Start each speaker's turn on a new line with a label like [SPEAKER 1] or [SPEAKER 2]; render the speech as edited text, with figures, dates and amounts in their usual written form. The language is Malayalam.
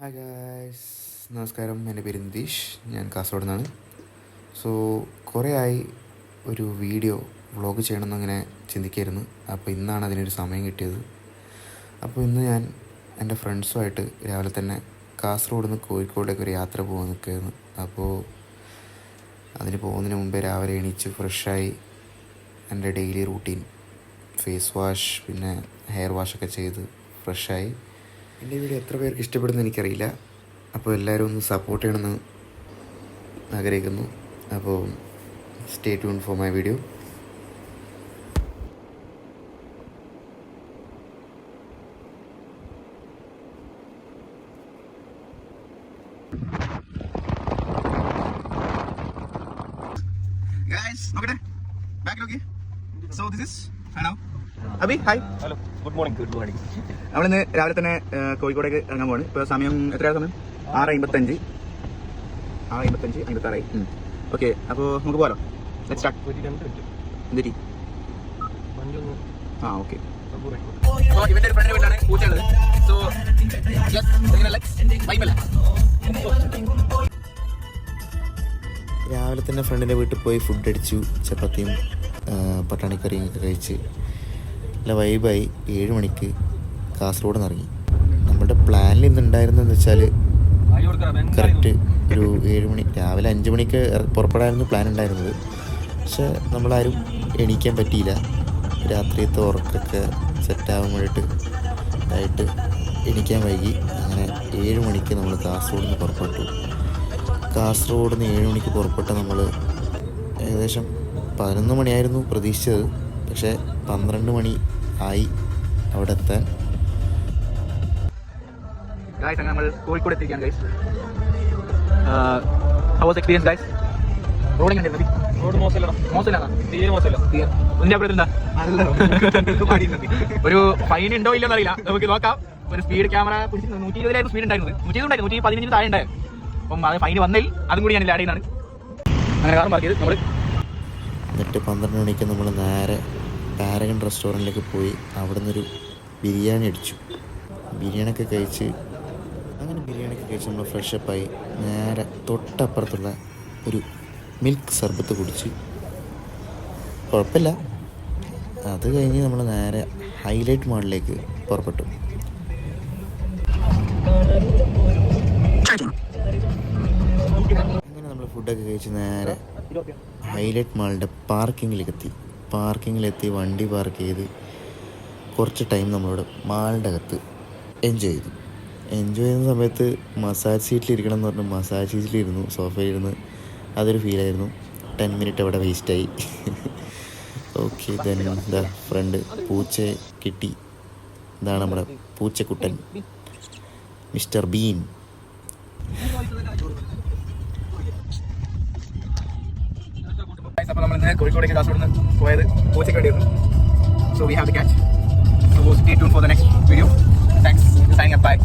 [SPEAKER 1] ഹായ് ഗായ്സ്, നമസ്കാരം. എൻ്റെ പേര് നിതീഷ്, ഞാൻ കാസർഗോഡ് നിന്നാണ്. സോ കുറേ ആയി ഒരു വീഡിയോ വ്ളോഗ് ചെയ്യണമെന്ന് അങ്ങനെ ചിന്തിക്കായിരുന്നു. അപ്പോൾ ഇന്നാണ് അതിനൊരു സമയം കിട്ടിയത്. അപ്പോൾ ഇന്ന് ഞാൻ എൻ്റെ ഫ്രണ്ട്സുമായിട്ട് രാവിലെ തന്നെ കാസർഗോഡ് നിന്ന് കോഴിക്കോടേക്ക് ഒരു യാത്ര പോകാൻ നിൽക്കുകയായിരുന്നു. അപ്പോൾ അതിന് പോകുന്നതിന് മുമ്പേ രാവിലെ എണീച്ച് ഫ്രഷായി എൻ്റെ ഡെയിലി റൂട്ടീൻ ഫേസ് വാഷ് പിന്നെ ഹെയർ വാഷൊക്കെ ചെയ്ത് ഫ്രഷായി. എൻ്റെ വീഡിയോ എത്ര പേർക്ക് ഇഷ്ടപ്പെടുന്നു എനിക്കറിയില്ല. അപ്പോൾ എല്ലാവരും ഒന്ന് സപ്പോർട്ട് ചെയ്യണമെന്ന് ആഗ്രഹിക്കുന്നു. അപ്പോൾ stay tune for my video.
[SPEAKER 2] Guys, look at it. Back look. So this is hello. Abhi, hi.
[SPEAKER 3] Hello, good morning.
[SPEAKER 2] നമ്മളിന്ന് രാവിലെ തന്നെ കോഴിക്കോടേക്ക് ഇറങ്ങാൻ പോവാണ്. ഇപ്പോൾ സമയം എത്രയാണ്? സമയം 6:55, 56. ഓക്കെ, അപ്പോൾ നമുക്ക് പോകാലോ. Let's start. എന്തിരി ഓക്കെ. ഇവന്റെ ഒരു ഫ്രണ്ടിന്റെ വീട്ടിലാണ് പൂച്ചയുള്ളത്. സോ
[SPEAKER 1] രാവിലെ തന്നെ ഫ്രണ്ടിൻ്റെ വീട്ടിൽ പോയി ഫുഡ് അടിച്ചു. ചപ്പാത്തിയും പട്ടാണിക്കറിയും ഒക്കെ കഴിച്ച് നല്ല വൈബായി 7 മണിക്ക് കാസർഗോഡ് നിന്ന് ഇറങ്ങി. നമ്മുടെ പ്ലാനിൽ ഇന്നുണ്ടായിരുന്നതെന്ന് വെച്ചാൽ കറക്റ്റ് ഒരു 7 മണി, രാവിലെ 5 മണിക്ക് പുറപ്പെടാനായിരുന്നു പ്ലാൻ ഉണ്ടായിരുന്നത്. പക്ഷെ നമ്മളാരും എണീക്കാൻ പറ്റിയില്ല. രാത്രിയത്തെ ഉറക്കൊക്കെ സെറ്റാകുമ്പോഴായിട്ട് എണീക്കാൻ വൈകി. അങ്ങനെ 7 മണിക്ക് നമ്മൾ കാസർഗോഡ് നിന്ന് പുറപ്പെട്ടു. കാസർഗോഡ് നിന്ന് 7 മണിക്ക് പുറപ്പെട്ട നമ്മൾ ഏകദേശം 11 മണിയായിരുന്നു പ്രതീക്ഷിച്ചത്. പക്ഷേ 12 മണി ആയി അവിടെ എത്താൻ.
[SPEAKER 2] ഗൈസ്, നമ്മൾ കോഴിക്കോട് എത്തിയിരിക്കുകയാണ്. Guys, how was experience guys? Roading ഉണ്ടായിരുന്നു.
[SPEAKER 3] റോഡ് മോശമില്ല. തീരെ മോശമില്ല.
[SPEAKER 2] ഇതിന്റെ അപ്പുറത്ത് എന്താ ഒരു ഫൈൻ ഉണ്ടോ ഇല്ലെന്ന് അറിയില്ല, നമുക്ക് നോക്കാം. ഒരു സ്പീഡ് ക്യാമറ 120 സ്പീഡ് ഉണ്ടായിരുന്നത്. 115 താഴെ ഉണ്ടായിരുന്നു. അപ്പം അത് ഫൈൻ വന്നിൽ അതും കൂടി ഞാൻ ആഡ് ചെയ്യുന്നതാണ്. അങ്ങനെ കാറും പാർക്ക് ചെയ്ത് നമ്മൾ
[SPEAKER 1] എന്നിട്ട് 12 മണിക്ക് നമ്മൾ നേരെ പാരഗൺ റെസ്റ്റോറൻറ്റിലേക്ക് പോയി അവിടെ നിന്നൊരു ബിരിയാണി അടിച്ചു. ബിരിയാണിയൊക്കെ കഴിച്ച് നമ്മൾ ഫ്രഷപ്പായി നേരെ തൊട്ടപ്പുറത്തുള്ള ഒരു മിൽക്ക് സർബത്ത് കുടിച്ച് കുഴപ്പമില്ല. അത് കഴിഞ്ഞ് നമ്മൾ നേരെ ഹൈലൈറ്റ് മാളിലേക്ക് പുറപ്പെട്ടു. അങ്ങനെ നമ്മൾ ഫുഡൊക്കെ കഴിച്ച് നേരെ ഹൈലൈറ്റ് മാളിൻ്റെ പാർക്കിങ്ങിലെത്തി വണ്ടി പാർക്ക് ചെയ്ത് കുറച്ച് ടൈം നമ്മളോട് മാളിൻ്റെ അകത്ത് എൻജോയ് ചെയ്യുന്ന സമയത്ത് മസാജ് സീറ്റിലിരിക്കണം എന്ന് പറഞ്ഞ് മസാജ് സീറ്റിലിരുന്നു, സോഫയിലിരുന്ന്. അതൊരു ഫീലായിരുന്നു. 10 മിനിറ്റ് അവിടെ വേസ്റ്റായി. ഓക്കെ, ദെൻ എന്താ ഫ്രണ്ട് പൂച്ചയെ കിട്ടി. ഇതാണ് നമ്മുടെ പൂച്ചക്കുട്ടൻ മിസ്റ്റർ ബീൻ.
[SPEAKER 2] അപ്പോൾ നമ്മൾ ഇന്ന് കോഴിക്കോടേക്ക് കാസർഗോഡ് നിന്ന് പോയത് പൂച്ചയ്ക്ക് വേണ്ടിയിരുന്നു. So we have to catch. So stay tune for the next video. Thanks. Signing up. By.